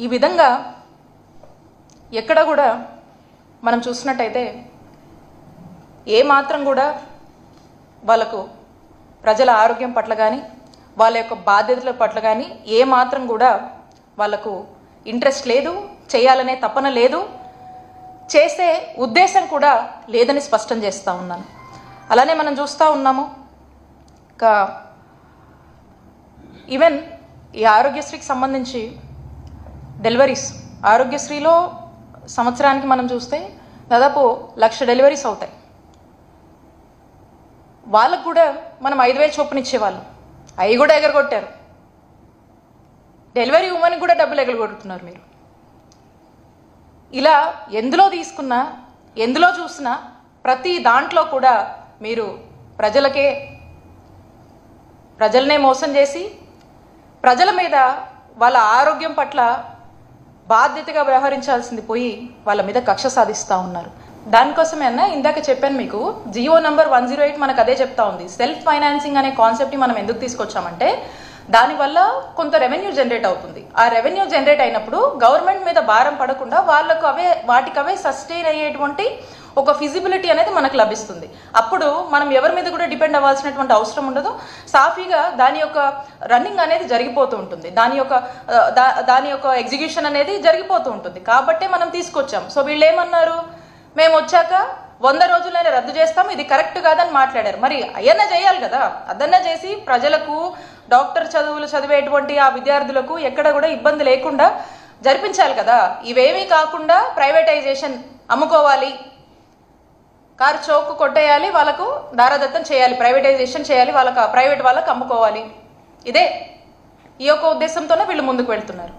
ఈ విధంగా ఎక్కడ కూడా మనం చూసినట్టయితే ఏ మాత్రం కూడా వాళ్ళకు ప్రజల ఆరోగ్యం పట్ల కానీ వాళ్ళ యొక్క బాధ్యతల పట్ల కానీ ఏ మాత్రం కూడా వాళ్ళకు ఇంట్రెస్ట్ లేదు, చేయాలనే తపన లేదు, చేసే ఉద్దేశం కూడా లేదని స్పష్టం చేస్తూ ఉన్నాను. అలానే మనం చూస్తూ ఉన్నాము ఈవెన్ ఈ ఆరోగ్యశ్రీకి సంబంధించి డెలివరీస్, ఆరోగ్యశ్రీలో సంవత్సరానికి మనం చూస్తే దాదాపు 1,00,000 డెలివరీస్ అవుతాయి. వాళ్ళకు కూడా మనం 5,000 చొప్పున ఇచ్చేవాళ్ళం, అవి కూడా ఎగరగొట్టారు. డెలివరీ ఉమెన్కి కూడా డబ్బులు ఎగరగొడుతున్నారు మీరు. ఇలా ఎందులో తీసుకున్నా, ఎందులో చూసినా ప్రతి దాంట్లో కూడా మీరు ప్రజలనే మోసం చేసి ప్రజల మీద వాళ్ళ ఆరోగ్యం పట్ల బాధ్యతగా వ్యవహరించాల్సింది పోయి వాళ్ళ మీద కక్ష సాధిస్తూ ఉన్నారు. దానికోసమే అన్న ఇందాక చెప్పాను మీకు, జియో నంబర్ 108 మనకు అదే చెప్తా ఉంది. సెల్ఫ్ ఫైనాన్సింగ్ అనే కాన్సెప్ట్ని మనం ఎందుకు తీసుకొచ్చామంటే దానివల్ల కొంత రెవెన్యూ జనరేట్ అవుతుంది. ఆ రెవెన్యూ జనరేట్ అయినప్పుడు గవర్నమెంట్ మీద భారం పడకుండా వాళ్ళకు వాటికవే సస్టైన్ అయ్యేటువంటి ఒక ఫిజిబిలిటీ అనేది మనకు లభిస్తుంది. అప్పుడు మనం ఎవరి మీద కూడా డిపెండ్ అవ్వాల్సినటువంటి అవసరం ఉండదు. సాఫీగా దాని యొక్క రన్నింగ్ అనేది జరిగిపోతూ ఉంటుంది, దాని యొక్క ఎగ్జిక్యూషన్ అనేది జరిగిపోతూ ఉంటుంది. కాబట్టే మనం తీసుకొచ్చాం. సో వీళ్ళు ఏమన్నారు, మేము వచ్చాక 100 రోజులైనా రద్దు చేస్తాం, ఇది కరెక్ట్ కాదని మాట్లాడారు. మరి అయ్యన్నా చేయాలి కదా, అదన్నా చేసి ప్రజలకు డాక్టర్ చదువులు చదివేటువంటి ఆ విద్యార్థులకు ఎక్కడ కూడా ఇబ్బంది లేకుండా జరిపించాలి కదా. ఇవేమీ కాకుండా ప్రైవేటైజేషన్, అమ్ముకోవాలి, కారు చౌక్ కొట్టేయాలి, వాళ్ళకు దారాదత్తం చేయాలి, ప్రైవేటైజేషన్ చేయాలి, ప్రైవేట్ వాళ్ళకు అమ్ముకోవాలి, ఇదే ఈ యొక్క ఉద్దేశంతోనే వీళ్ళు ముందుకు వెళ్తున్నారు.